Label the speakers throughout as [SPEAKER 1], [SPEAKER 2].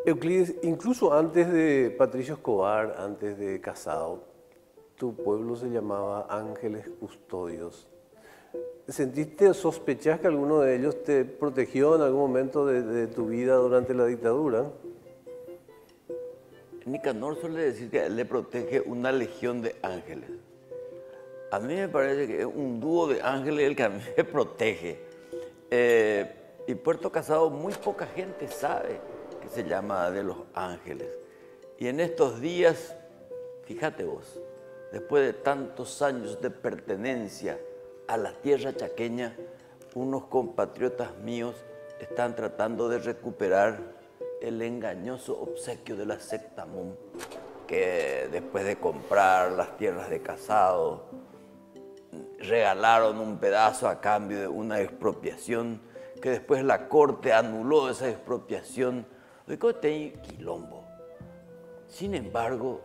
[SPEAKER 1] Euclides, incluso antes de Patricio Escobar, antes de Casado, tu pueblo se llamaba Ángeles Custodios. ¿Sentiste o sospechás que alguno de ellos te protegió en algún momento de tu vida durante la dictadura?
[SPEAKER 2] Nicanor suele decir que a él le protege una legión de ángeles. A mí me parece que es un dúo de ángeles el que a mí me protege. Y Puerto Casado muy poca gente sabe que se llama de los ángeles. Y en estos días, fíjate vos, después de tantos años de pertenencia a la tierra chaqueña, unos compatriotas míos están tratando de recuperar el engañoso obsequio de la secta MUM, que después de comprar las tierras de Casado, regalaron un pedazo a cambio de una expropiación, que después la corte anuló esa expropiación. Oiga, hay quilombo. Sin embargo,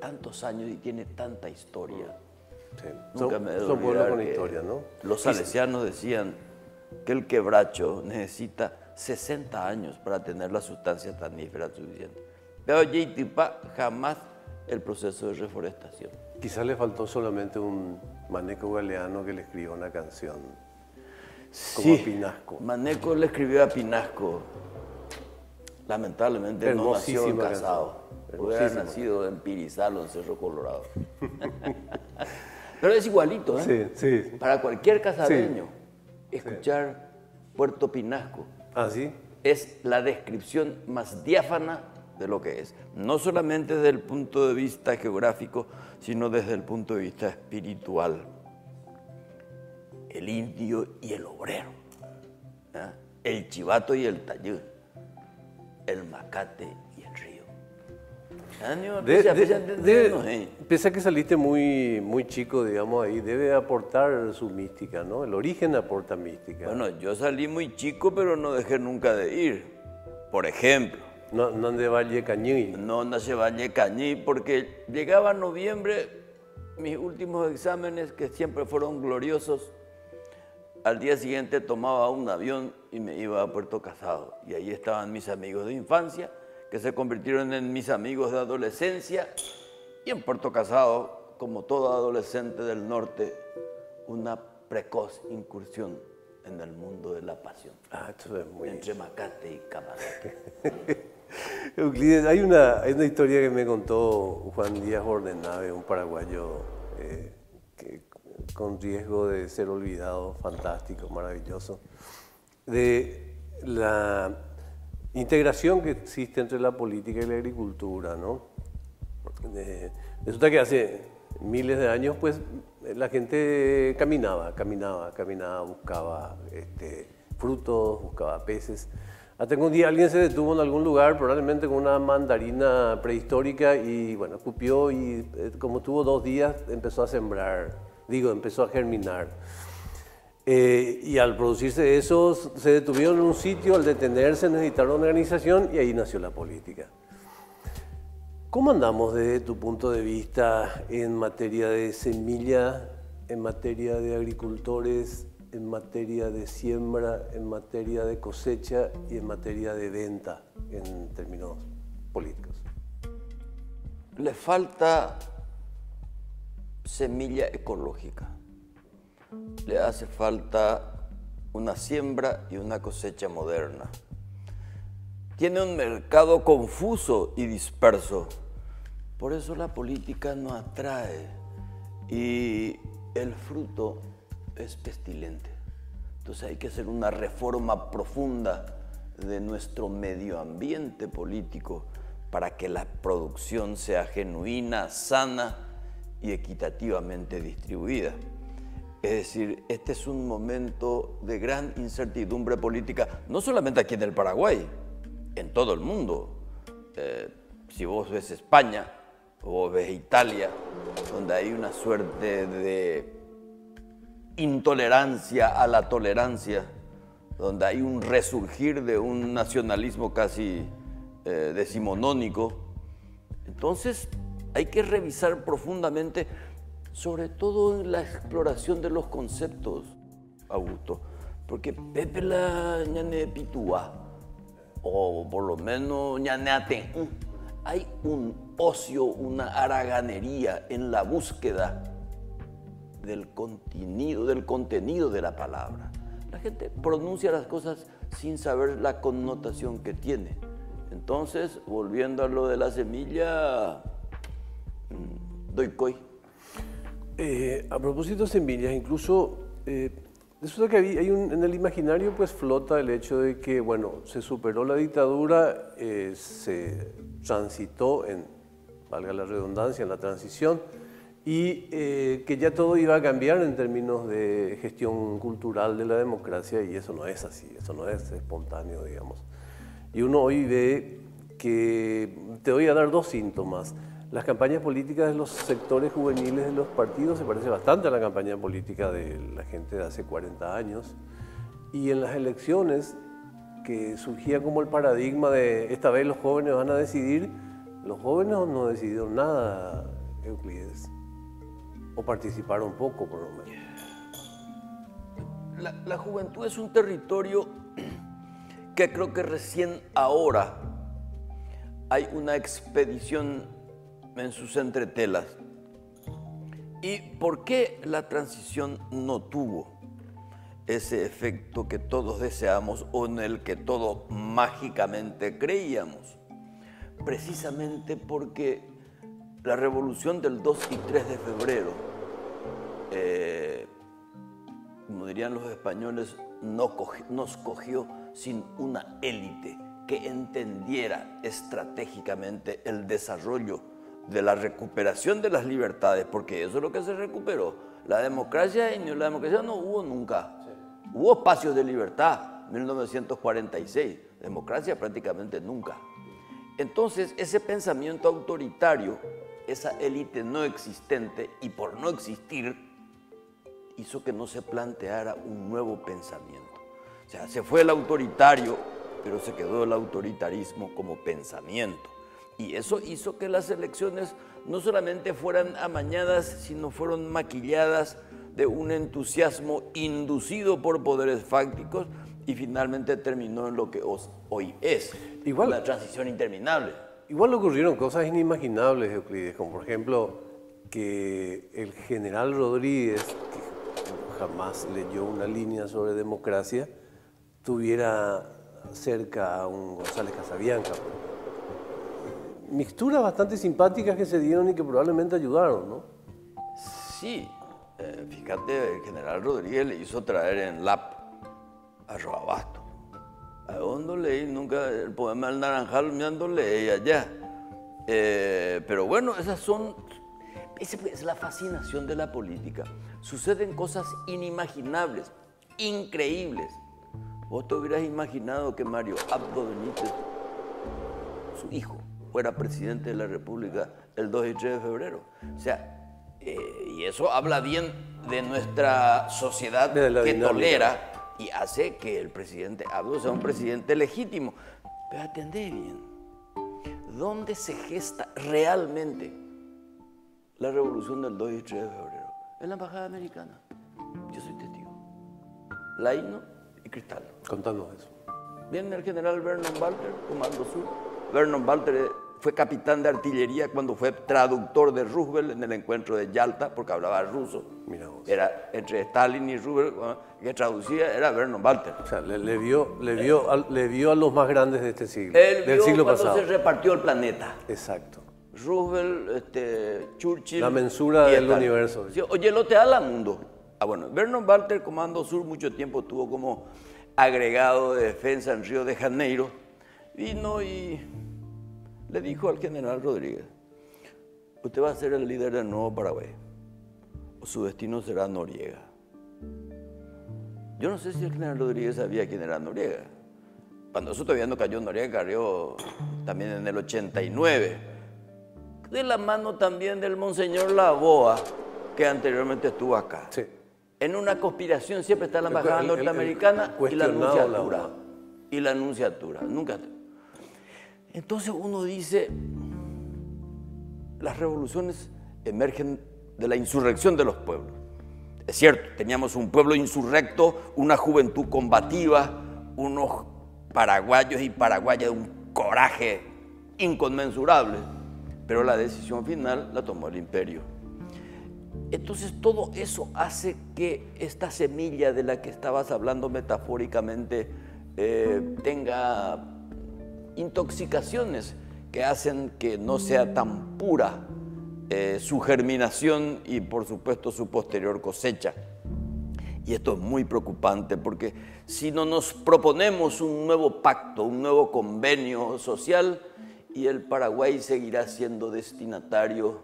[SPEAKER 2] tantos años y tiene tanta historia.
[SPEAKER 1] Sí.
[SPEAKER 2] Nunca me he de
[SPEAKER 1] son pueblos
[SPEAKER 2] olvidar
[SPEAKER 1] con
[SPEAKER 2] que
[SPEAKER 1] historia, ¿no?
[SPEAKER 2] los salesianos decían que el quebracho necesita 60 años para tener la sustancia tanífera suficiente. Pero Yeitipa jamás el proceso de reforestación.
[SPEAKER 1] Quizás le faltó solamente un Maneco Galeano que le escribió una canción, como a Pinasco.
[SPEAKER 2] Maneco le escribió a Pinasco. Lamentablemente no nació en Casado. Hubiera nacido en Pirizalo, en Cerro Colorado. Pero es igualito, ¿eh?
[SPEAKER 1] Sí, sí.
[SPEAKER 2] Para cualquier casadeño, escuchar Puerto Pinasco es la descripción más diáfana de lo que es. No solamente desde el punto de vista geográfico, sino desde el punto de vista espiritual. El indio y el obrero, ¿eh? El chivato y el tallú, el macate y el río.
[SPEAKER 1] Pese a que saliste muy chico, digamos, ahí debe aportar su mística, ¿no? El origen aporta mística.
[SPEAKER 2] Bueno, yo salí muy chico, pero no dejé nunca de ir. Por ejemplo.
[SPEAKER 1] No de Valle Cañí.
[SPEAKER 2] No nace Valle Cañí, porque llegaba noviembre, mis últimos exámenes, que siempre fueron gloriosos. Al día siguiente tomaba un avión y me iba a Puerto Casado. Y ahí estaban mis amigos de infancia, que se convirtieron en mis amigos de adolescencia. Y en Puerto Casado, como todo adolescente del norte, una precoz incursión en el mundo de la pasión.
[SPEAKER 1] Esto es muy...
[SPEAKER 2] Entre macate y camarote.
[SPEAKER 1] Euclides, hay una historia que me contó Juan Díaz Bordenave, un paraguayo que, con riesgo de ser olvidado, fantástico, maravilloso, de la integración que existe entre la política y la agricultura, ¿no? Resulta que hace miles de años, pues, la gente caminaba, buscaba frutos, buscaba peces. Hasta que un día alguien se detuvo en algún lugar, probablemente con una mandarina prehistórica, y bueno, escupió y como tuvo 2 días, empezó a sembrar, empezó a germinar. Y al producirse eso, se detuvieron en un sitio, al detenerse necesitaron una organización y ahí nació la política. ¿Cómo andamos desde tu punto de vista en materia de semilla, en materia de agricultores, en materia de siembra, en materia de cosecha y en materia de venta en términos políticos?
[SPEAKER 2] Le falta semilla ecológica. Le hace falta una siembra y una cosecha moderna. Tiene un mercado confuso y disperso. Por eso la política no atrae y el fruto es pestilente. Entonces hay que hacer una reforma profunda de nuestro medio ambiente político para que la producción sea genuina, sana y equitativamente distribuida. Es decir, este es un momento de gran incertidumbre política, no solamente aquí en el Paraguay, en todo el mundo. Si vos ves España o vos ves Italia, donde hay una suerte de intolerancia a la tolerancia, donde hay un resurgir de un nacionalismo casi decimonónico. Entonces hay que revisar profundamente, sobre todo en la exploración de los conceptos, Augusto, porque Pepe la ñane pitúa, o por lo menos ñaneate. Hay un ocio, una haraganería en la búsqueda del contenido de la palabra. La gente pronuncia las cosas sin saber la connotación que tiene. Entonces, volviendo a lo de la semilla, doy coy.
[SPEAKER 1] A propósito de semillas, incluso resulta que en el imaginario pues flota el hecho de que, bueno, se superó la dictadura, se transitó valga la redundancia, en la transición, y que ya todo iba a cambiar en términos de gestión cultural de la democracia, y eso no es así, eso no es espontáneo, digamos. Y uno hoy ve que, te voy a dar dos síntomas. Las campañas políticas de los sectores juveniles de los partidos se parece bastante a la campaña política de la gente de hace 40 años. Y en las elecciones, que surgía como el paradigma de esta vez los jóvenes van a decidir, los jóvenes no decidieron nada, Euclides. O participaron poco, por lo menos.
[SPEAKER 2] La juventud es un territorio que creo que recién ahora hay una expedición en sus entretelas. ¿Y por qué la transición no tuvo ese efecto que todos deseamos o en el que todos mágicamente creíamos? Precisamente porque la revolución del 2 y 3 de febrero, como dirían los españoles, nos cogió sin una élite que entendiera estratégicamente el desarrollo de la recuperación de las libertades, porque eso es lo que se recuperó. La democracia no hubo nunca. Sí. Hubo espacios de libertad, 1946, democracia prácticamente nunca. Entonces, ese pensamiento autoritario, esa élite no existente, y por no existir, hizo que no se planteara un nuevo pensamiento. O sea, se fue el autoritario, pero se quedó el autoritarismo como pensamiento. Y eso hizo que las elecciones no solamente fueran amañadas, sino fueron maquilladas de un entusiasmo inducido por poderes fácticos, y finalmente terminó en lo que hoy es una transición interminable.
[SPEAKER 1] Igual ocurrieron cosas inimaginables, Euclides, como por ejemplo que el general Rodríguez, que jamás leyó una línea sobre democracia, tuviera cerca a un González Casabianca. Mixturas bastante simpáticas que se dieron y que probablemente ayudaron, ¿no?
[SPEAKER 2] Sí, fíjate, el general Rodríguez le hizo traer en LAP a Roabasto. ¿A dónde leí? Nunca el poema del Naranjal, me ando leí allá. Pero bueno, esa es la fascinación de la política. Suceden cosas inimaginables, increíbles. ¿Vos te hubieras imaginado que Mario Abdo Benítez, su hijo, fuera presidente de la República el 2 y 3 de febrero? O sea, y eso habla bien de nuestra sociedad que dinámica tolera y hace que el presidente Abdo sea un presidente legítimo. Pero atendé bien, ¿dónde se gesta realmente la revolución del 2 y 3 de febrero? En la Embajada Americana. Yo soy testigo. Laíno y Cristal.
[SPEAKER 1] Contanos eso.
[SPEAKER 2] Viene el general Vernon Walter, Comando Sur. Vernon Walter fue capitán de artillería cuando fue traductor de Roosevelt en el encuentro de Yalta, porque hablaba ruso.
[SPEAKER 1] Mira vos.
[SPEAKER 2] Era entre Stalin y Roosevelt, que traducía era Vernon Walter.
[SPEAKER 1] O sea, le vio a los más grandes de este siglo,
[SPEAKER 2] del siglo pasado. Se repartió el planeta.
[SPEAKER 1] Exacto.
[SPEAKER 2] Roosevelt, Churchill.
[SPEAKER 1] La mensura del universo.
[SPEAKER 2] Sí, oye, lo te da la mundo. Bueno, Vernon Walter, Comando Sur, mucho tiempo estuvo como agregado de defensa en Río de Janeiro. Vino y le dijo al general Rodríguez: usted va a ser el líder del nuevo Paraguay, o su destino será Noriega. Yo no sé si el general Rodríguez sabía quién era Noriega. Cuando eso todavía no cayó, Noriega cayó también en el 89. De la mano también del monseñor Laboa, que anteriormente estuvo acá.
[SPEAKER 1] Sí.
[SPEAKER 2] En una conspiración siempre está la embajada norteamericana y la anunciatura. Y la anunciatura, nunca. Entonces uno dice, las revoluciones emergen de la insurrección de los pueblos. Es cierto, teníamos un pueblo insurrecto, una juventud combativa, unos paraguayos y paraguayas de un coraje inconmensurable, pero la decisión final la tomó el imperio. Entonces todo eso hace que esta semilla de la que estabas hablando metafóricamente tenga intoxicaciones que hacen que no sea tan pura su germinación y por supuesto su posterior cosecha. Y esto es muy preocupante porque si no nos proponemos un nuevo pacto, un nuevo convenio social, y el Paraguay seguirá siendo destinatario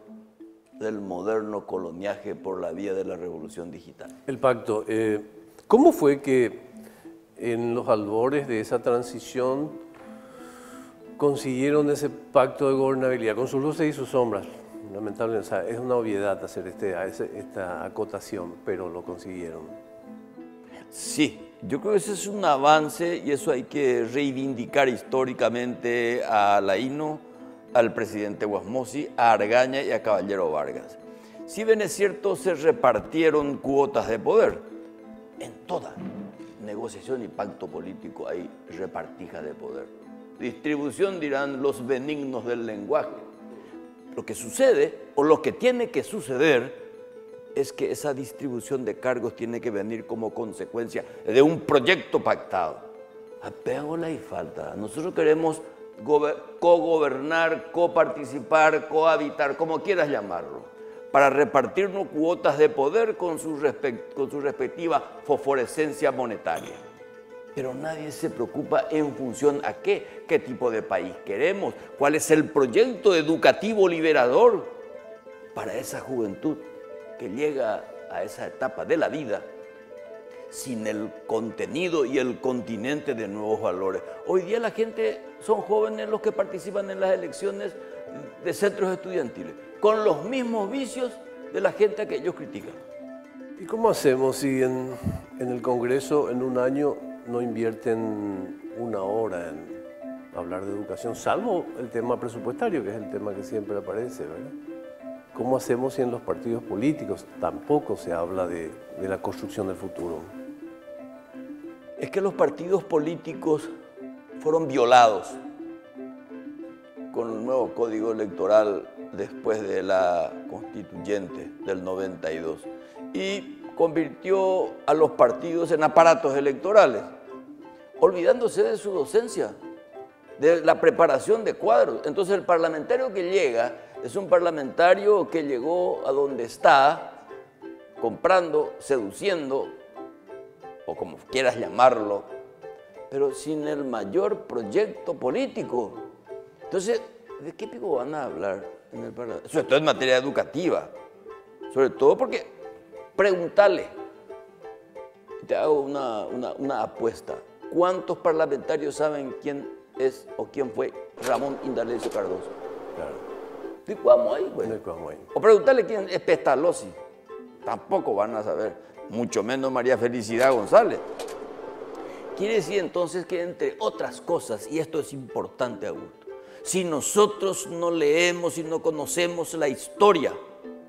[SPEAKER 2] del moderno coloniaje por la vía de la revolución digital.
[SPEAKER 1] El pacto, ¿cómo fue que en los albores de esa transición consiguieron ese pacto de gobernabilidad con sus luces y sus sombras? Lamentablemente, o sea, es una obviedad hacer esta acotación, pero lo consiguieron.
[SPEAKER 2] Sí, yo creo que ese es un avance y eso hay que reivindicar históricamente a Laíno, al presidente Guasmosi, a Argaña y a Caballero Vargas. Si bien es cierto, se repartieron cuotas de poder. En toda negociación y pacto político hay repartija de poder. Distribución dirán los benignos del lenguaje. Lo que sucede, o lo que tiene que suceder, es que esa distribución de cargos tiene que venir como consecuencia de un proyecto pactado. Apégola y falta. Nosotros queremos cogobernar, coparticipar, cohabitar, como quieras llamarlo, para repartirnos cuotas de poder con su respectiva fosforescencia monetaria. Pero nadie se preocupa en función a qué tipo de país queremos, cuál es el proyecto educativo liberador para esa juventud que llega a esa etapa de la vida sin el contenido y el continente de nuevos valores. Hoy día la gente, son jóvenes los que participan en las elecciones de centros estudiantiles, con los mismos vicios de la gente a que ellos critican.
[SPEAKER 1] ¿Y cómo hacemos si en el Congreso en un año no invierten una hora en hablar de educación, salvo el tema presupuestario, que es el tema que siempre aparece, ¿verdad? ¿Cómo hacemos si en los partidos políticos tampoco se habla de la construcción del futuro?
[SPEAKER 2] Es que los partidos políticos fueron violados con el nuevo código electoral después de la constituyente del 92 y convirtió a los partidos en aparatos electorales, olvidándose de su docencia, de la preparación de cuadros. Entonces el parlamentario que llega es un parlamentario que llegó a donde está, comprando, seduciendo, o como quieras llamarlo, pero sin el mayor proyecto político. Entonces, ¿de qué pico van a hablar en el Parlamento? Sobre todo en materia educativa, sobre todo porque, pregúntale, te hago una apuesta, ¿cuántos parlamentarios saben quién es o quién fue Ramón Indalecio Cardoso?
[SPEAKER 1] Claro.
[SPEAKER 2] ¿De cuándo hay, güey? O preguntarle quién es Pestalozzi. Tampoco van a saber, mucho menos María Felicidad González. Quiere decir entonces que, entre otras cosas, y esto es importante, Augusto, si nosotros no leemos y no conocemos la historia,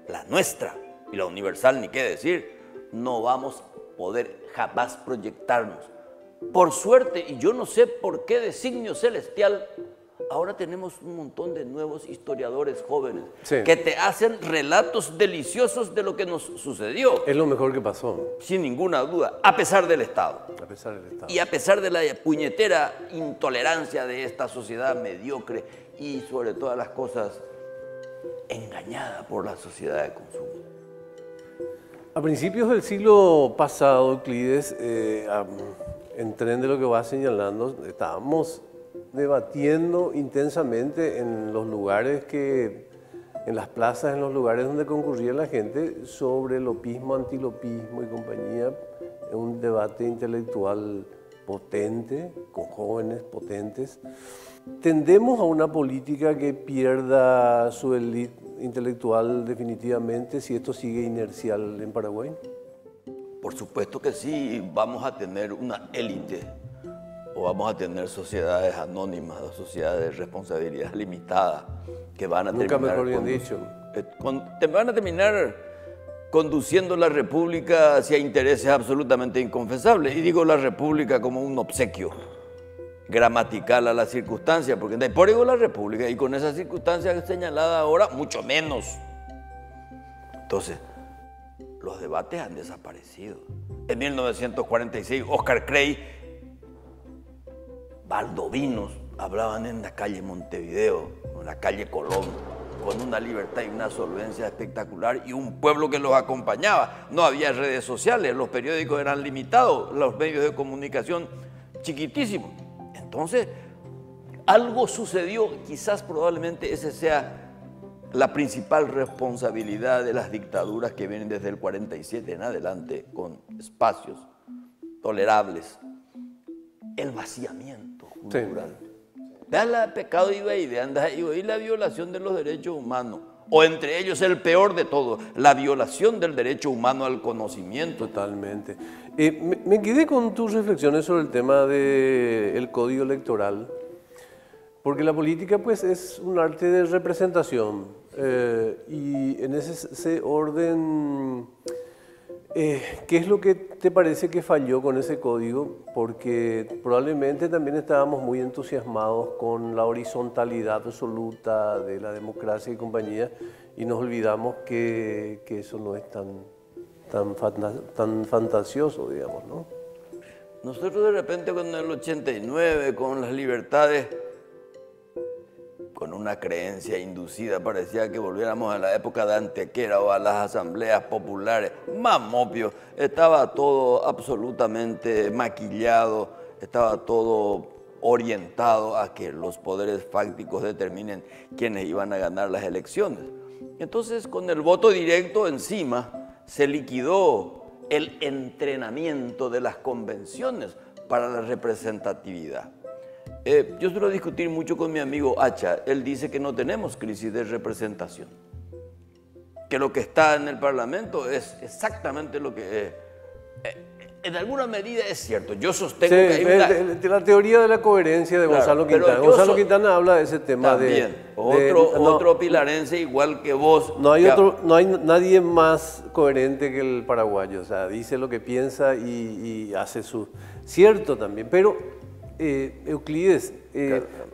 [SPEAKER 2] la nuestra y la universal, ni qué decir, no vamos a poder jamás proyectarnos. Por suerte, y yo no sé por qué designio celestial, ahora tenemos un montón de nuevos historiadores jóvenes, sí, que te hacen relatos deliciosos de lo que nos sucedió.
[SPEAKER 1] Es lo mejor que pasó.
[SPEAKER 2] Sin ninguna duda, a pesar del Estado.
[SPEAKER 1] A pesar del Estado.
[SPEAKER 2] Y a pesar de la puñetera intolerancia de esta sociedad mediocre y, sobre todas las cosas, engañada por la sociedad de consumo.
[SPEAKER 1] A principios del siglo pasado, Euclides, en tren de lo que va señalando, estábamos debatiendo intensamente en los lugares en las plazas, en los lugares donde concurría la gente, sobre lopismo, antilopismo y compañía, un debate intelectual potente, con jóvenes potentes. ¿Tendemos a una política que pierda su élite intelectual definitivamente si esto sigue inercial en Paraguay?
[SPEAKER 2] Por supuesto que sí, vamos a tener una élite. O vamos a tener sociedades anónimas o sociedades de responsabilidad limitada que van a
[SPEAKER 1] Nunca mejor bien dicho.
[SPEAKER 2] Van a terminar conduciendo la República hacia intereses absolutamente inconfesables. Y digo la República como un obsequio, gramatical a la circunstancia, porque de por ego la República, y con esa circunstancia señalada ahora, mucho menos. Entonces, los debates han desaparecido. En 1946, Oscar Crey, valdovinos hablaban en la calle Montevideo, en la calle Colón, con una libertad y una solvencia espectacular, y un pueblo que los acompañaba. No había redes sociales, los periódicos eran limitados, los medios de comunicación chiquitísimos. Entonces, algo sucedió, quizás probablemente ese sea la principal responsabilidad de las dictaduras que vienen desde el 47 en adelante, con espacios tolerables. El vaciamiento cultural.
[SPEAKER 1] Sí.
[SPEAKER 2] Vean el pecado y la violación de los derechos humanos, o entre ellos el peor de todo, la violación del derecho humano al conocimiento.
[SPEAKER 1] Totalmente. Me quedé con tus reflexiones sobre el tema del código electoral, porque la política pues es un arte de representación, y en ese orden, ¿qué es lo que te parece que falló con ese código? Porque probablemente también estábamos muy entusiasmados con la horizontalidad absoluta de la democracia y compañía, y nos olvidamos que eso no es tan fantasioso, digamos, ¿no?
[SPEAKER 2] Nosotros de repente con el 89, con las libertades, con una creencia inducida, parecía que volviéramos a la época de Antequera o a las asambleas populares. Mamopio, estaba todo absolutamente maquillado, estaba todo orientado a que los poderes fácticos determinen quiénes iban a ganar las elecciones. Entonces, con el voto directo encima, se liquidó el entrenamiento de las convenciones para la representatividad. Yo suelo discutir mucho con mi amigo Hacha. Él dice que no tenemos crisis de representación, que lo que está en el Parlamento es exactamente lo que es. En alguna medida es cierto. Yo sostengo que hay una...
[SPEAKER 1] La teoría de la coherencia de Gonzalo Quintana. Gonzalo Quintana habla de ese tema
[SPEAKER 2] también, otro pilarense igual que vos.
[SPEAKER 1] No hay nadie más coherente que el paraguayo. O sea, dice lo que piensa y hace su... Cierto también, pero... Euclides,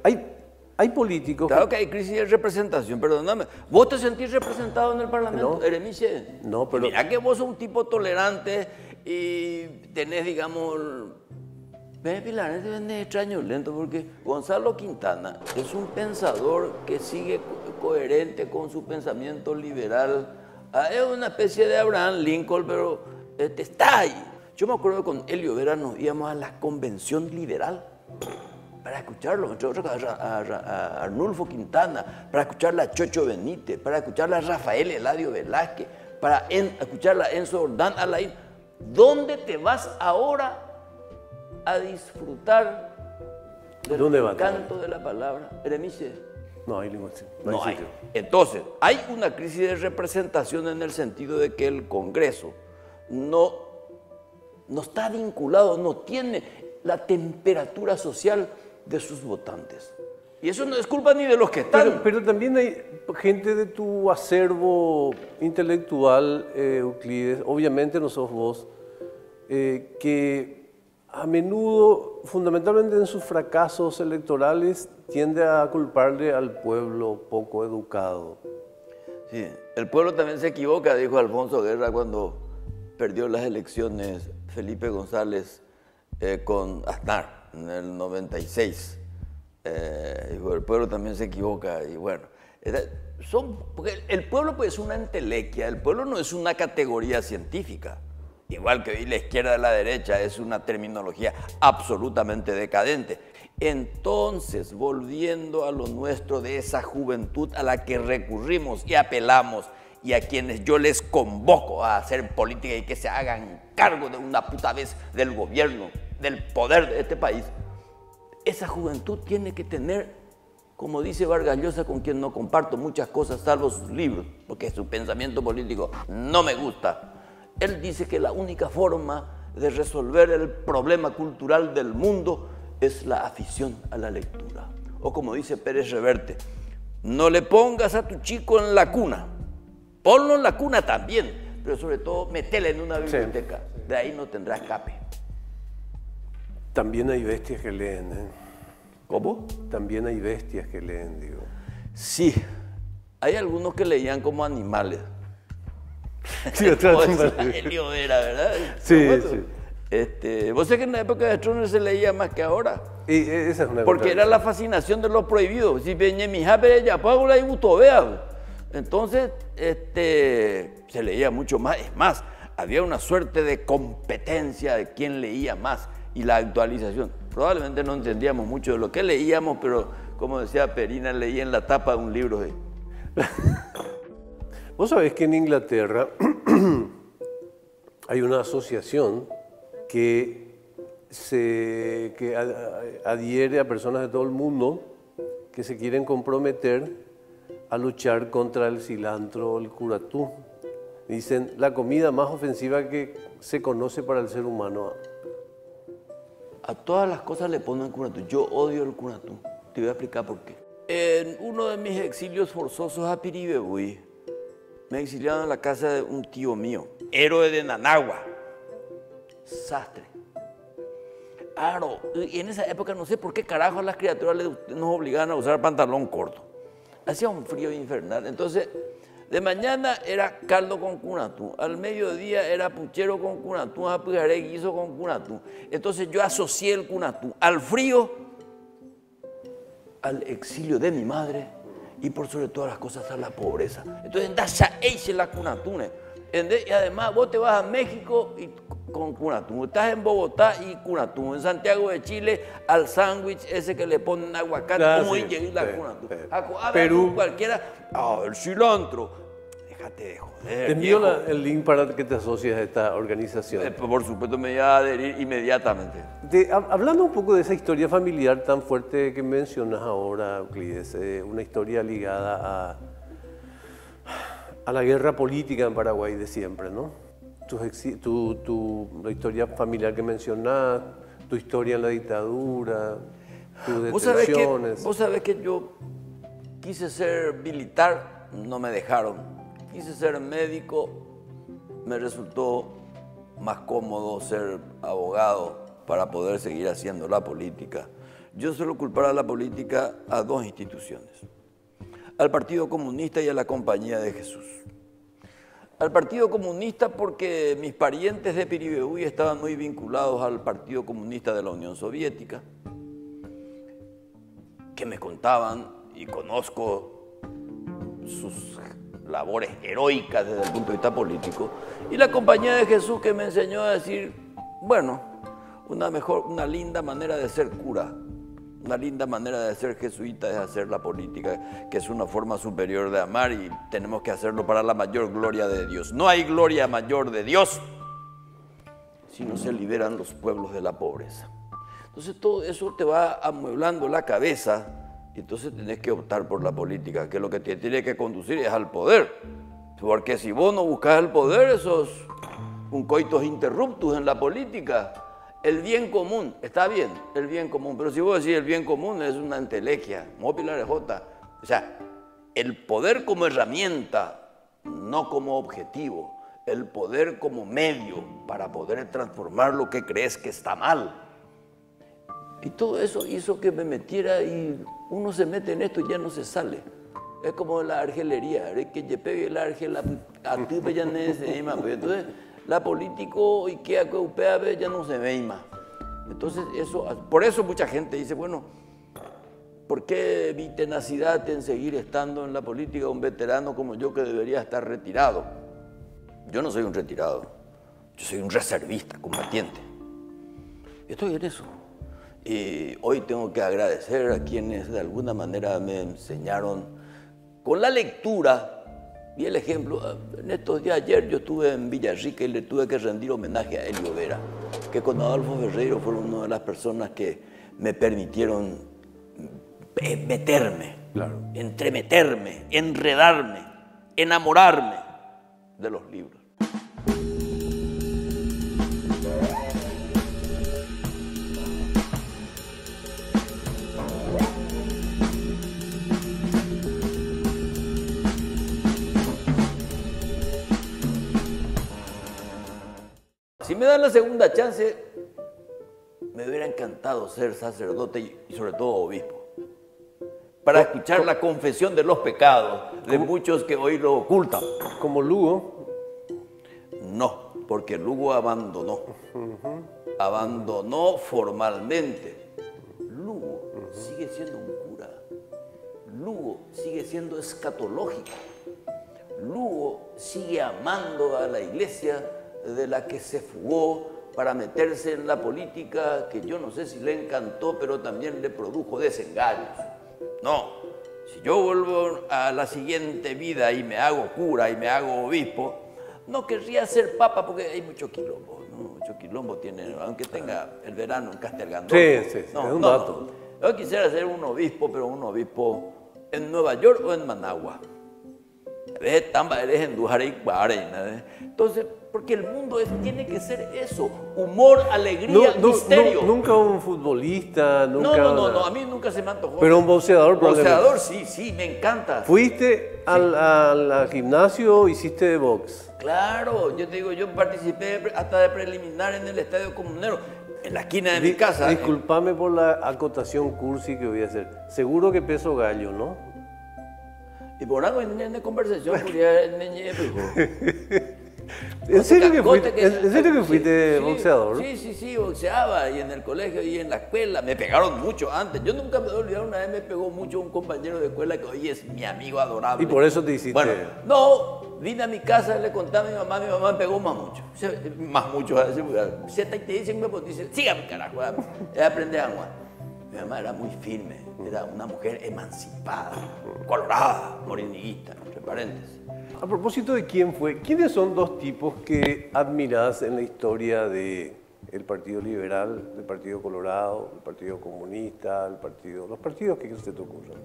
[SPEAKER 1] hay políticos...
[SPEAKER 2] Claro que hay crisis de representación, perdóname. ¿Vos te sentís representado en el Parlamento, Eremiche?
[SPEAKER 1] No, pero...
[SPEAKER 2] Mira que vos sos un tipo tolerante y tenés, digamos... Pilar, es extraño, lento, porque Gonzalo Quintana es un pensador que sigue coherente con su pensamiento liberal. Es una especie de Abraham Lincoln, pero está ahí. Yo me acuerdo que con Helio Vera nos íbamos a la convención liberal para escucharlo, entre otros a Arnulfo Quintana, para escucharla a Chocho Benítez, para escucharla a Rafael Eladio Velázquez, para escucharla a Enzo Ordán Alain. ¿Dónde te vas ahora a disfrutar del encanto de la palabra? Eremiche.
[SPEAKER 1] No hay ningún sitio.
[SPEAKER 2] No hay. Entonces, hay una crisis de representación en el sentido de que el Congreso no está vinculado, no tiene la temperatura social de sus votantes. Y eso no es culpa ni de los que están.
[SPEAKER 1] Pero también hay gente de tu acervo intelectual, Euclides, obviamente no sos vos, que a menudo, fundamentalmente en sus fracasos electorales, tiende a culparle al pueblo poco educado.
[SPEAKER 2] Sí, el pueblo también se equivoca, dijo Alfonso Guerra cuando perdió las elecciones Felipe González con Aznar en el 96. Dijo, el pueblo también se equivoca. Y bueno, porque el pueblo pues, es una entelequia, el pueblo no es una categoría científica. Igual que hoy la izquierda y la derecha es una terminología absolutamente decadente. Entonces, volviendo a lo nuestro de esa juventud a la que recurrimos y apelamos, y a quienes yo les convoco a hacer política y que se hagan cargo de una puta vez del gobierno, del poder de este país, esa juventud tiene que tener, como dice Vargas Llosa, con quien no comparto muchas cosas salvo sus libros, porque su pensamiento político no me gusta. Él dice que la única forma de resolver el problema cultural del mundo es la afición a la lectura. O como dice Pérez Reverte, no le pongas a tu chico en la cuna, ponlo en la cuna también, pero sobre todo metele en una biblioteca, de ahí no tendrá escape.
[SPEAKER 1] También hay bestias que leen,
[SPEAKER 2] ¿Cómo?
[SPEAKER 1] También hay bestias que leen, digo.
[SPEAKER 2] Sí, hay algunos que leían como animales.
[SPEAKER 1] Sí, otros animales.
[SPEAKER 2] Helio era, ¿verdad?
[SPEAKER 1] Sí,
[SPEAKER 2] Bueno,
[SPEAKER 1] sí.
[SPEAKER 2] vos sabés que en la época de Stroessner se leía más que ahora.
[SPEAKER 1] Y esa es una
[SPEAKER 2] Porque era la fascinación de lo prohibido. Si venía mi hija, ya pago la vea. Entonces, se leía mucho más. Es más, había una suerte de competencia de quién leía más y la actualización. Probablemente no entendíamos mucho de lo que leíamos, pero como decía Perina, leía en la tapa de un libro.
[SPEAKER 1] Vos sabés que en Inglaterra hay una asociación que adhiere a personas de todo el mundo que se quieren comprometer a luchar contra el cilantro o el curatú. Dicen, la comida más ofensiva que se conoce para el ser humano.
[SPEAKER 2] A todas las cosas le ponen curatú. Yo odio el curatú. Te voy a explicar por qué. En uno de mis exilios forzosos a Piribebuy, me exiliaron a la casa de un tío mío, héroe de Nanagua, sastre. Claro, y en esa época no sé por qué carajo a las criaturas nos obligaban a usar pantalón corto. Hacía un frío infernal. Entonces, de mañana era caldo con cunatú, al mediodía era puchero con cunatú, apujaré guiso con cunatú. Entonces yo asocié el cunatú al frío, al exilio de mi madre y por sobre todas las cosas a la pobreza. Entonces, la cunatune. Y además vos te vas a México y con cunatú, estás en Bogotá y cunatú, en Santiago de Chile al sándwich ese que le ponen aguacate, como y la cunatú. A Perú, cualquiera, el cilantro. Déjate de joder.
[SPEAKER 1] Te envío el link para que te asocies a esta organización.
[SPEAKER 2] Por supuesto, me voy a adherir inmediatamente.
[SPEAKER 1] Hablando un poco de esa historia familiar tan fuerte que mencionas ahora, Euclides, una historia ligada a la guerra política en Paraguay de siempre, ¿no? La historia familiar que mencionás, tu historia en la dictadura, tus detenciones.
[SPEAKER 2] Vos sabés que yo quise ser militar, no me dejaron. Quise ser médico, me resultó más cómodo ser abogado para poder seguir haciendo la política. Yo suelo culpar a la política a dos instituciones, al Partido Comunista y a la Compañía de Jesús. Al Partido Comunista porque mis parientes de Piribebuy estaban muy vinculados al Partido Comunista de la Unión Soviética, que me contaban y conozco sus labores heroicas desde el punto de vista político, y la Compañía de Jesús que me enseñó a decir, bueno, una linda manera de ser cura, una linda manera de ser jesuita es hacer la política, que es una forma superior de amar y tenemos que hacerlo para la mayor gloria de Dios. No hay gloria mayor de Dios si no se liberan los pueblos de la pobreza. Entonces todo eso te va amueblando la cabeza y entonces tenés que optar por la política, que lo que te tiene que conducir es al poder. Porque si vos no buscas el poder, eso es un coitus interruptus en la política. El bien común, está bien, el bien común, pero si vos decís el bien común es una entelequia, mópilar J. O sea, el poder como herramienta, no como objetivo, el poder como medio para poder transformar lo que crees que está mal. Y todo eso hizo que me metiera y uno se mete en esto y ya no se sale. Es como la argelería, que te pegue la argela, a ti ya no se ima. Entonces, la político y que ya no se ve más. Entonces, por eso mucha gente dice, bueno, ¿por qué mi tenacidad en seguir estando en la política un veterano como yo que debería estar retirado? Yo no soy un retirado, yo soy un reservista, combatiente. Estoy en eso. Y hoy tengo que agradecer a quienes de alguna manera me enseñaron con la lectura y el ejemplo. En estos días, ayer yo estuve en Villarrica y le tuve que rendir homenaje a Helio Vera, que con Adolfo Ferreiro fueron una de las personas que me permitieron meterme, claro, entremeterme, enredarme, enamorarme de los libros. Si me dan la segunda chance, me hubiera encantado ser sacerdote y sobre todo obispo, para escuchar la confesión de los pecados de muchos que hoy lo ocultan.
[SPEAKER 1] ¿Como Lugo?
[SPEAKER 2] No, porque Lugo abandonó. Abandonó formalmente. Lugo sigue siendo un cura. Lugo sigue siendo escatológico. Lugo sigue amando a la iglesia de la que se fugó para meterse en la política, que yo no sé si le encantó, pero también le produjo desengaños. No, si yo vuelvo a la siguiente vida y me hago cura y me hago obispo, no querría ser papa porque hay mucho quilombo, ¿no? Mucho quilombo tiene, aunque tenga el verano en Castelgandolfo.
[SPEAKER 1] Sí, es un dato.
[SPEAKER 2] No. Yo quisiera ser un obispo, pero un obispo en Nueva York o en Managua. Entonces, porque el mundo tiene que ser eso, humor, alegría, misterio.
[SPEAKER 1] Nunca un futbolista, nunca...
[SPEAKER 2] No, a mí nunca se me antojó.
[SPEAKER 1] Pero un boxeador,
[SPEAKER 2] boxeador, sí, me encanta.
[SPEAKER 1] ¿Fuiste al gimnasio, hiciste de box?
[SPEAKER 2] Claro, yo te digo, yo participé hasta de preliminar en el Estadio Comunero, en la esquina de mi casa.
[SPEAKER 1] Disculpame por la acotación cursi que voy a hacer. Seguro que peso gallo, ¿no?
[SPEAKER 2] Y por algo en la conversación,
[SPEAKER 1] ¿En serio que fuiste boxeador?
[SPEAKER 2] Sí, boxeaba, y en el colegio y en la escuela. Me pegaron mucho antes. Yo nunca me voy a olvidar, una vez me pegó mucho un compañero de escuela que hoy es mi amigo adorable.
[SPEAKER 1] ¿Y por eso te hiciste?
[SPEAKER 2] Bueno, no, vine a mi casa, le contaba a mi mamá me pegó más mucho. Más mucho. Se te dicen, pues dice, sígame carajo, aprende a aguantar. Mi mamá era muy firme, era una mujer emancipada, colorada, moreniguista, entre paréntesis.
[SPEAKER 1] A propósito de quién fue, ¿quiénes son dos tipos que admirás en la historia del Partido Liberal, del Partido Colorado, del Partido Comunista, los partidos que se te ocurran?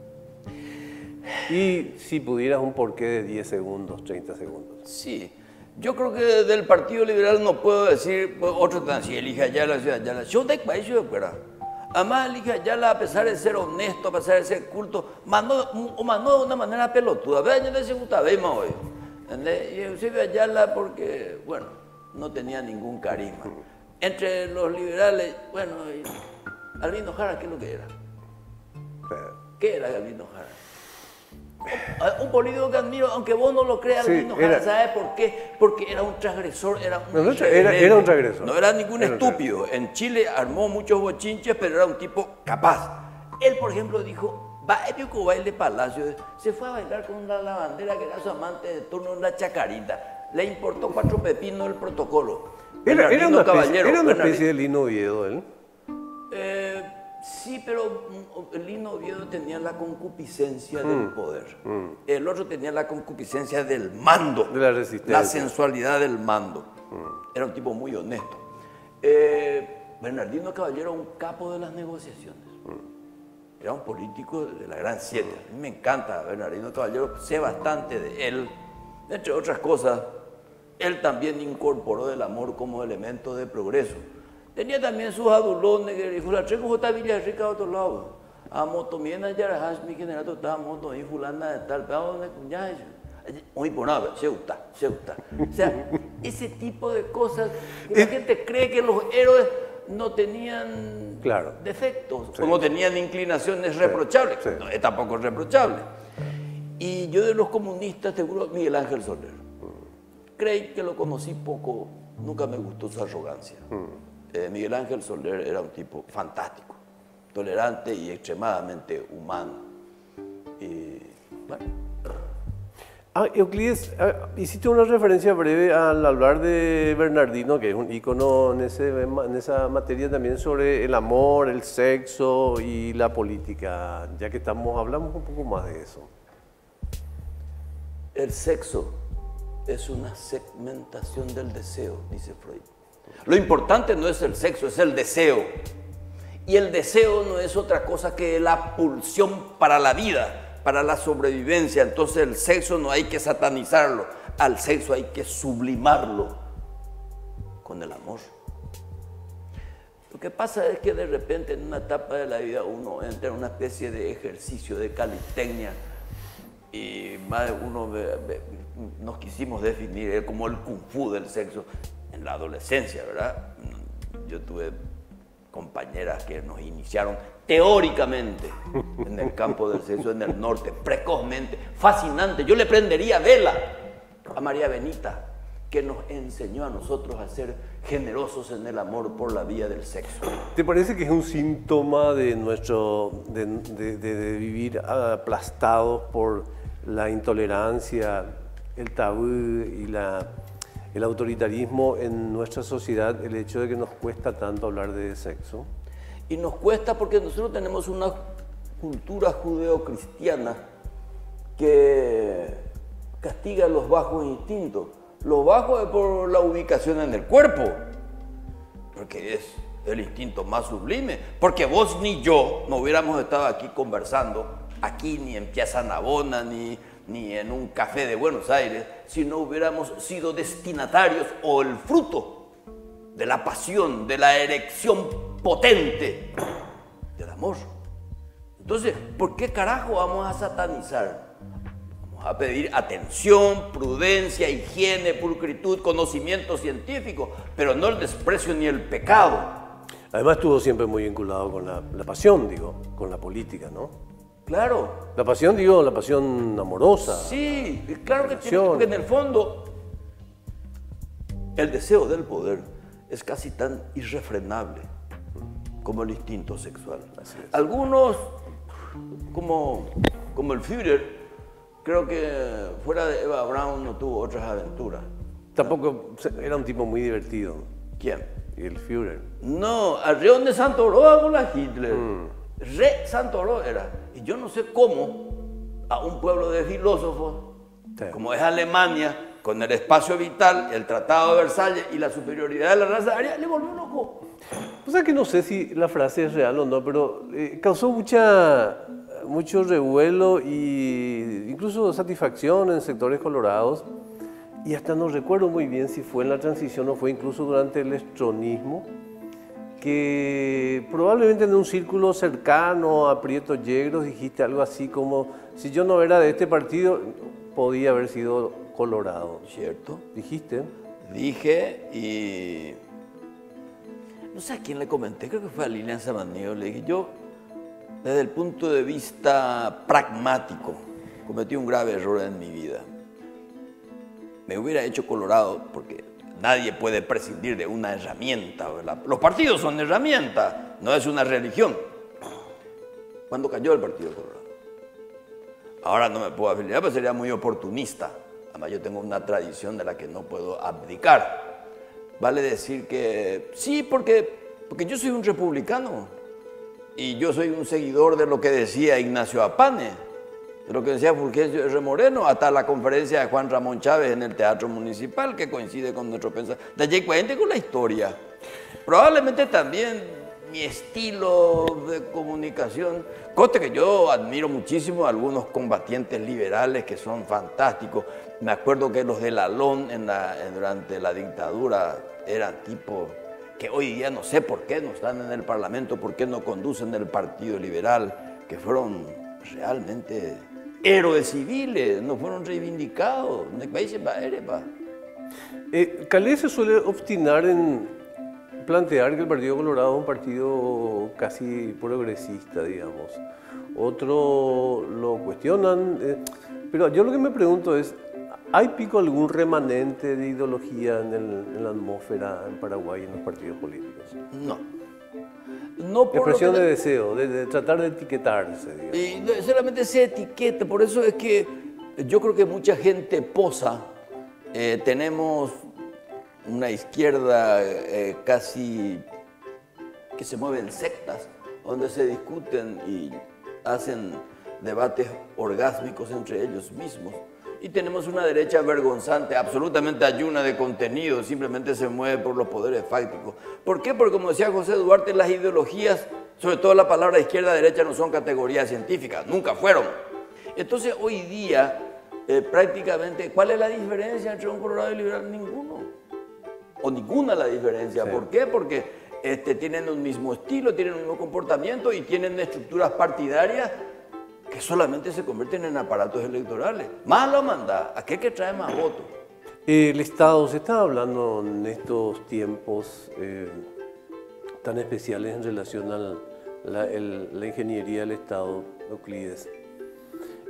[SPEAKER 1] Y si pudieras un porqué de 10 segundos, 30 segundos.
[SPEAKER 2] Sí, yo creo que del Partido Liberal no puedo decir, otro tan si elige Ayala, Ayala. Yo de país yo fuera. Además, elige Ayala, a pesar de ser honesto, a pesar de ser culto, mandó de una manera pelotuda. Vea, yo no se gusta ver más hoy. Y Eusebio Ayala, porque, bueno, no tenía ningún carisma. Entre los liberales, bueno, Albino Jara, ¿qué es lo que era? ¿Qué era Albino Jara? Un político que admiro, aunque vos no lo creas, Albino Jara, ¿sabes por qué? Porque era un transgresor, era un
[SPEAKER 1] transgresor.
[SPEAKER 2] No era ningún estúpido. En Chile armó muchos bochinches, pero era un tipo capaz. Él, por ejemplo, dijo, va épico baile Palacio. Se fue a bailar con una lavandera que era su amante de turno en la Chacarita. Le importó 4 pepinos el protocolo.
[SPEAKER 1] Era una especie de Lino Oviedo, ¿eh?
[SPEAKER 2] Sí, pero Lino Oviedo tenía la concupiscencia del poder. El otro tenía la concupiscencia del mando.
[SPEAKER 1] De la resistencia.
[SPEAKER 2] La sensualidad del mando. Era un tipo muy honesto. Bernardino Caballero era un capo de las negociaciones. Era un político de la Gran Siete. A mí me encanta Bernardino Caballero. Sé bastante de él. Entre otras cosas, él también incorporó el amor como elemento de progreso. Tenía también sus adulones que dijo, la treco está Villarrica a otro lado. A motomena Yarahash, mi generato está moto y fulana de tal, pero donde cuñáis. Muy por nada, se gusta. O sea, ese tipo de cosas que la gente cree que los héroes no tenían defectos, o no tenían inclinaciones reprochables. No, tampoco es reprochable. Y yo de los comunistas, seguro, Miguel Ángel Soler. Creí que lo conocí poco, nunca me gustó su arrogancia. Miguel Ángel Soler era un tipo fantástico, tolerante y extremadamente humano. Y bueno.
[SPEAKER 1] Euclides, hiciste una referencia breve al hablar de Bernardino, que es un ícono en esa materia también, sobre el amor, el sexo y la política. Ya que hablamos un poco más de eso.
[SPEAKER 2] El sexo es una segmentación del deseo, dice Freud. Lo importante no es el sexo, es el deseo. Y el deseo no es otra cosa que la pulsión para la vida, para la sobrevivencia. Entonces el sexo no hay que satanizarlo, al sexo hay que sublimarlo con el amor. Lo que pasa es que de repente en una etapa de la vida uno entra en una especie de ejercicio de calistenia y más de uno nos quisimos definir como el kung fu del sexo en la adolescencia, ¿verdad? Yo tuve compañeras que nos iniciaron teóricamente en el campo del sexo en el norte, precozmente, fascinante. Yo le prendería vela a María Benita, que nos enseñó a nosotros a ser generosos en el amor por la vía del sexo.
[SPEAKER 1] ¿Te parece que es un síntoma de nuestro de vivir aplastados por la intolerancia, el tabú y el autoritarismo en nuestra sociedad, el hecho de que nos cuesta tanto hablar de sexo?
[SPEAKER 2] Y nos cuesta porque nosotros tenemos una cultura judeocristiana que castiga los bajos instintos. Los bajos es por la ubicación en el cuerpo, porque es el instinto más sublime. Porque vos ni yo no hubiéramos estado aquí conversando, aquí ni en Piazza Navona, ni en un café de Buenos Aires, si no hubiéramos sido destinatarios o el fruto de la pasión, de la erección potente del amor. Entonces, ¿por qué carajo vamos a satanizar? Vamos a pedir atención, prudencia, higiene, pulcritud, conocimiento científico, pero no el desprecio ni el pecado.
[SPEAKER 1] Además estuvo siempre muy vinculado con la pasión, digo, con la política, ¿no?
[SPEAKER 2] Claro.
[SPEAKER 1] La pasión, digo, la pasión amorosa.
[SPEAKER 2] Sí, claro que tiene, porque en el fondo el deseo del poder es casi tan irrefrenable como el instinto sexual. Algunos, como el Führer, creo que fuera de Eva Braun no tuvo otras aventuras.
[SPEAKER 1] Tampoco, era un tipo muy divertido.
[SPEAKER 2] ¿Quién?
[SPEAKER 1] El Führer.
[SPEAKER 2] No, Arreón de Santoro con la Hitler. Re Santoro era. Y yo no sé cómo a un pueblo de filósofos, sí, como es Alemania, con el espacio vital, el Tratado de Versalles y la superioridad de la raza aria, le volvió loco.
[SPEAKER 1] O sea que no sé si la frase es real o no, pero causó mucho revuelo e incluso satisfacción en sectores colorados. Y hasta no recuerdo muy bien si fue en la transición o fue incluso durante el estronismo, que probablemente en un círculo cercano a Prieto Yegros dijiste algo así como, si yo no era de este partido, podía haber sido colorado.
[SPEAKER 2] ¿Cierto?
[SPEAKER 1] ¿Dijiste?
[SPEAKER 2] Dije y... no sé a quién le comenté, creo que fue a Lilian Samaniego, le dije, yo, desde el punto de vista pragmático, cometí un grave error en mi vida. Me hubiera hecho colorado porque nadie puede prescindir de una herramienta, ¿verdad? Los partidos son herramientas, no es una religión. Cuando cayó el Partido Colorado. Ahora no me puedo afiliar, pues sería muy oportunista. Además yo tengo una tradición de la que no puedo abdicar. Vale decir que sí, porque yo soy un republicano y yo soy un seguidor de lo que decía Ignacio Apane, de lo que decía Fulgencio R. Moreno, hasta la conferencia de Juan Ramón Chávez en el Teatro Municipal, que coincide con nuestro pensamiento. De allí cuente con la historia. Probablemente también mi estilo de comunicación. Conste que yo admiro muchísimo a algunos combatientes liberales que son fantásticos. Me acuerdo que los de Lalón durante la dictadura eran tipos que hoy día no sé por qué no están en el Parlamento, por qué no conducen el Partido Liberal, que fueron realmente héroes civiles, no fueron reivindicados.
[SPEAKER 1] Calé se suele obstinar en plantear que el Partido Colorado es un partido casi progresista, digamos. Otros lo cuestionan, pero yo lo que me pregunto es, ¿hay pico algún remanente de ideología en la atmósfera en Paraguay en los partidos políticos?
[SPEAKER 2] No. No por
[SPEAKER 1] expresión de deseo, de tratar de etiquetarse, digamos.
[SPEAKER 2] Y no, solamente se etiqueta, por eso es que yo creo que mucha gente posa. Tenemos una izquierda casi que se mueve en sectas, donde se discuten y hacen debates orgásmicos entre ellos mismos. Y tenemos una derecha vergonzante, absolutamente ayuna de contenido, simplemente se mueve por los poderes fácticos. ¿Por qué? Porque como decía José Duarte, las ideologías, sobre todo la palabra izquierda-derecha, no son categorías científicas, nunca fueron. Entonces hoy día, prácticamente, ¿cuál es la diferencia entre un colorado y liberal? Ninguno. O ninguna la diferencia. Sí. ¿Por qué? Porque tienen un mismo estilo, tienen un mismo comportamiento y tienen estructuras partidarias que solamente se convierten en aparatos electorales. Más lo manda, aquel que trae más votos.
[SPEAKER 1] El Estado, se está hablando en estos tiempos, tan especiales en relación a la ingeniería del Estado, Euclides.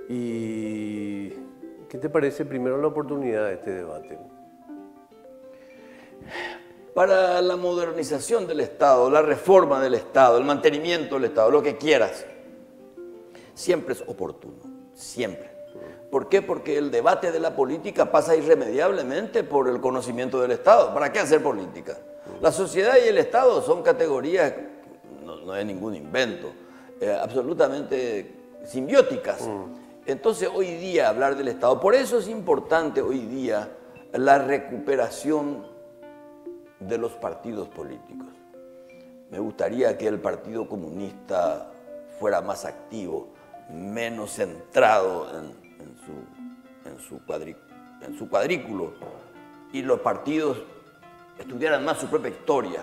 [SPEAKER 1] ¿Y qué te parece primero la oportunidad de este debate?
[SPEAKER 2] Para la modernización del Estado, la reforma del Estado, el mantenimiento del Estado, lo que quieras, siempre es oportuno, siempre. ¿Por qué? Porque el debate de la política pasa irremediablemente por el conocimiento del Estado. ¿Para qué hacer política? La sociedad y el Estado son categorías, no es ningún invento, absolutamente simbióticas. Entonces hoy día hablar del Estado, por eso es importante hoy día la recuperación de los partidos políticos. Me gustaría que el Partido Comunista fuera más activo, menos centrado en su cuadrículo, y los partidos estudiaran más su propia historia,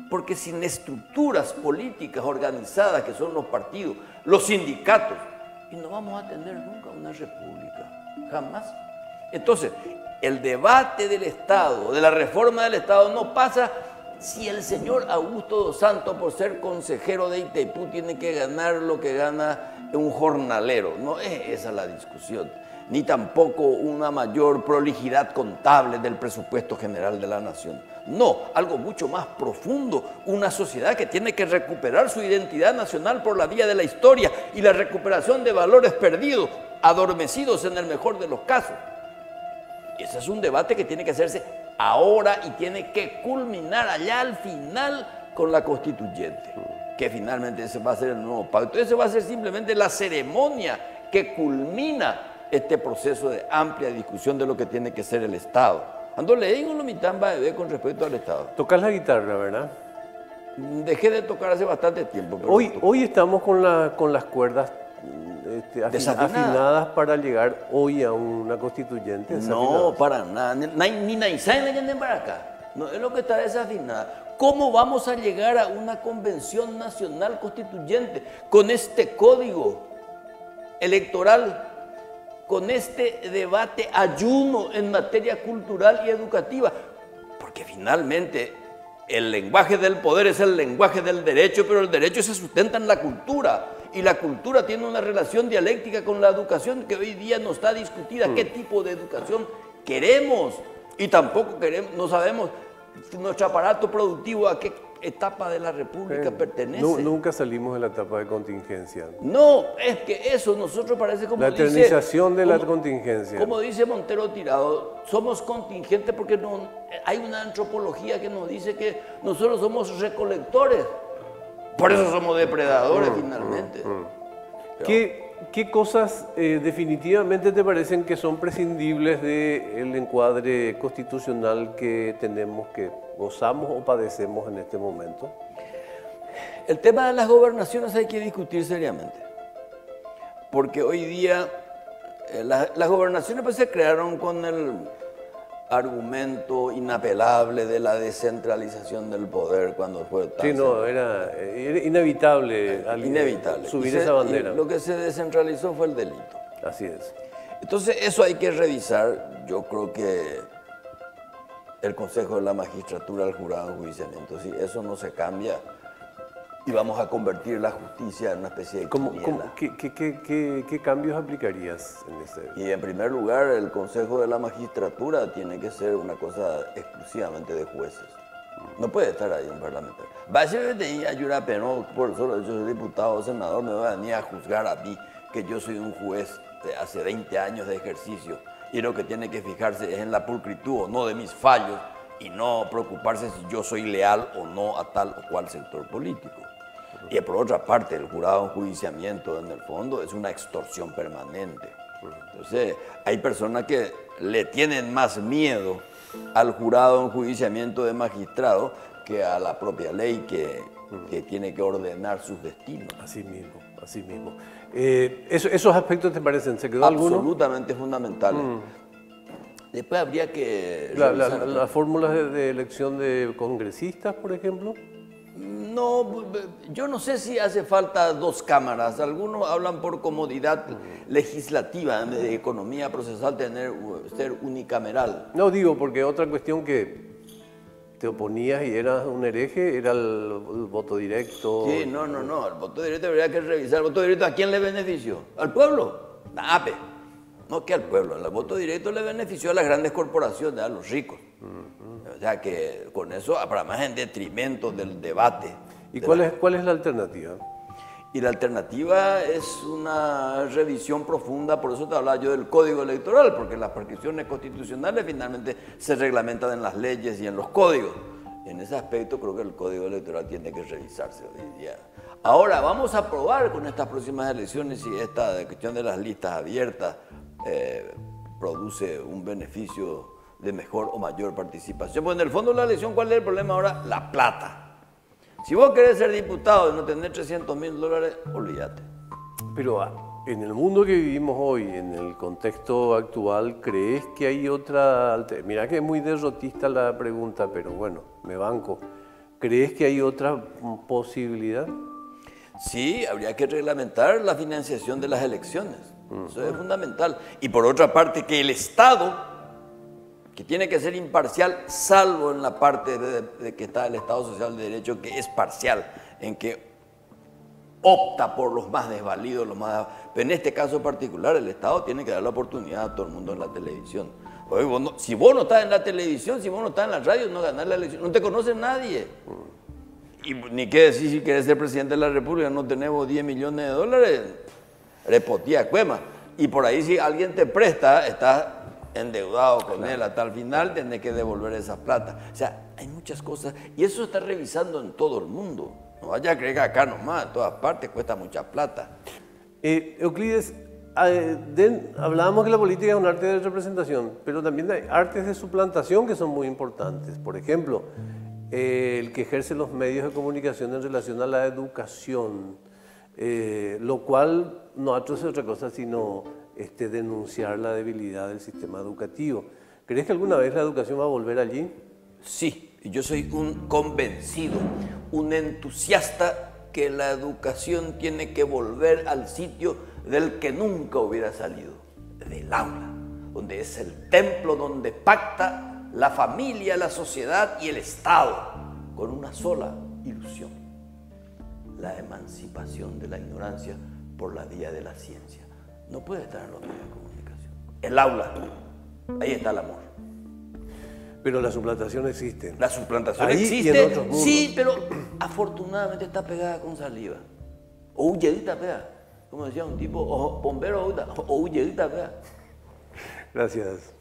[SPEAKER 2] porque sin estructuras políticas organizadas que son los partidos, los sindicatos, y no vamos a tener nunca una república, jamás. Entonces, el debate del Estado, de la reforma del Estado, no pasa si el señor Augusto dos Santos, por ser consejero de Itaipú, tiene que ganar lo que gana un jornalero. No es esa la discusión, ni tampoco una mayor prolijidad contable del presupuesto general de la nación. No, algo mucho más profundo, una sociedad que tiene que recuperar su identidad nacional por la vía de la historia y la recuperación de valores perdidos, adormecidos en el mejor de los casos. Ese es un debate que tiene que hacerse ahora y tiene que culminar allá al final con la constituyente, que finalmente ese va a ser el nuevo pacto. Ese va a ser simplemente la ceremonia que culmina este proceso de amplia discusión de lo que tiene que ser el Estado. Ando leyendo lo mitamba de con respecto al Estado.
[SPEAKER 1] Tocas la guitarra, ¿verdad?
[SPEAKER 2] Dejé de tocar hace bastante tiempo. Pero
[SPEAKER 1] hoy estamos con las cuerdas afinadas para llegar hoy a una constituyente.
[SPEAKER 2] No, para nada. Ni Naisán para acá. No, es lo que está desafinada. ¿Cómo vamos a llegar a una convención nacional constituyente con este código electoral, con este debate ayuno en materia cultural y educativa? Porque finalmente el lenguaje del poder es el lenguaje del derecho, pero el derecho se sustenta en la cultura. Y la cultura tiene una relación dialéctica con la educación que hoy día no está discutida. ¿Qué tipo de educación queremos? Y tampoco queremos, no sabemos nuestro aparato productivo a qué etapa de la República pertenece.
[SPEAKER 1] Nunca salimos de la etapa de contingencia.
[SPEAKER 2] No, es que eso nosotros parece como
[SPEAKER 1] la eternización de la contingencia.
[SPEAKER 2] Como dice Montero Tirado, somos contingentes porque no, hay una antropología que nos dice que nosotros somos recolectores. Por eso somos depredadores finalmente.
[SPEAKER 1] ¿Qué cosas definitivamente te parecen que son prescindibles del encuadre constitucional que tenemos, que gozamos o padecemos en este momento?
[SPEAKER 2] El tema de las gobernaciones hay que discutir seriamente. Porque hoy día las gobernaciones pues se crearon con el argumento inapelable de la descentralización del poder cuando fue tan...
[SPEAKER 1] Sí, no, era inevitable, subir esa bandera.
[SPEAKER 2] Lo que se descentralizó fue el delito.
[SPEAKER 1] Así es.
[SPEAKER 2] Entonces eso hay que revisar. Yo creo que el Consejo de la Magistratura, el jurado de enjuiciamiento, si eso no se cambia, y vamos a convertir la justicia en una especie de quiniela.
[SPEAKER 1] ¿Qué cambios aplicarías en ese?
[SPEAKER 2] Y en primer lugar, el Consejo de la Magistratura tiene que ser una cosa exclusivamente de jueces. No puede estar ahí un parlamentario. Va a ser de ayuda, pero por solo yo soy diputado o senador, me va a venir a juzgar a mí, que yo soy un juez de hace 20 años de ejercicio, y lo que tiene que fijarse es en la pulcritud o no de mis fallos, y no preocuparse si yo soy leal o no a tal o cual sector político. Y por otra parte, el jurado de enjuiciamiento, en el fondo, es una extorsión permanente. Entonces, hay personas que le tienen más miedo al jurado de enjuiciamiento de magistrados que a la propia ley que tiene que ordenar sus destinos.
[SPEAKER 1] Así mismo, así mismo. ¿Esos aspectos te parecen? ¿Se quedó alguno?
[SPEAKER 2] Absolutamente fundamentales. Después habría que...
[SPEAKER 1] ¿Las fórmulas de elección de congresistas, por ejemplo?
[SPEAKER 2] No, yo no sé si hace falta dos cámaras. Algunos hablan por comodidad legislativa, de economía procesal, ser unicameral.
[SPEAKER 1] No, digo, porque otra cuestión que te oponías y eras un hereje, era el voto directo.
[SPEAKER 2] Sí, no, el voto directo habría que revisar. ¿El voto directo a quién le benefició? ¿Al pueblo? ¡Nape! No que al pueblo, el voto directo le benefició a las grandes corporaciones, a los ricos. O sea que con eso, para más en detrimento del debate.
[SPEAKER 1] ¿Y cuál es la alternativa?
[SPEAKER 2] Y la alternativa es una revisión profunda, por eso te hablaba yo del Código Electoral, porque las prescripciones constitucionales finalmente se reglamentan en las leyes y en los códigos. En ese aspecto creo que el Código Electoral tiene que revisarse hoy día. Ahora, vamos a probar con estas próximas elecciones si esta cuestión de las listas abiertas produce un beneficio de mejor o mayor participación. Pues en el fondo de la elección, ¿cuál es el problema ahora? La plata. Si vos querés ser diputado y no tener $300.000, olvídate.
[SPEAKER 1] Pero en el mundo que vivimos hoy, en el contexto actual, ¿crees que hay otra alternativa? Mira que es muy derrotista la pregunta, pero bueno, me banco. ¿Crees que hay otra posibilidad?
[SPEAKER 2] Sí, habría que reglamentar la financiación de las elecciones. Eso es fundamental. Y por otra parte, que el Estado, que tiene que ser imparcial, salvo en la parte de que está el Estado Social de Derecho, que es parcial, en que opta por los más desvalidos, pero en este caso particular el Estado tiene que dar la oportunidad a todo el mundo en la televisión. Oye, si vos no estás en la televisión, si vos no estás en la radio, no ganás la elección, no te conoce nadie. Y ni qué decir si querés ser presidente de la República, no tenemos $10 millones, repotía cuema. Y por ahí si alguien te presta, estás endeudado con él, hasta el final tenés que devolver esa plata. O sea, hay muchas cosas y eso se está revisando en todo el mundo. No vaya a creer que acá nomás, en todas partes cuesta mucha plata.
[SPEAKER 1] Euclides, hablábamos que la política es un arte de representación, pero también hay artes de suplantación que son muy importantes. Por ejemplo, el que ejerce los medios de comunicación en relación a la educación, lo cual no hace otra cosa sino denunciar la debilidad del sistema educativo. ¿Crees que alguna vez la educación va a volver allí?
[SPEAKER 2] Sí, yo soy un convencido, un entusiasta que la educación tiene que volver al sitio del que nunca hubiera salido, del aula, donde es el templo donde pacta la familia, la sociedad y el Estado con una sola ilusión: la emancipación de la ignorancia por la vía de la ciencia. No puede estar en los medios de comunicación. El aula, ahí está el amor.
[SPEAKER 1] Pero la suplantación existe.
[SPEAKER 2] La suplantación
[SPEAKER 1] ahí
[SPEAKER 2] existe,
[SPEAKER 1] y en otros mundos.
[SPEAKER 2] Sí, pero afortunadamente está pegada con saliva. O huyedita pega, como decía un tipo, o bombero o huyedita pega.
[SPEAKER 1] Gracias.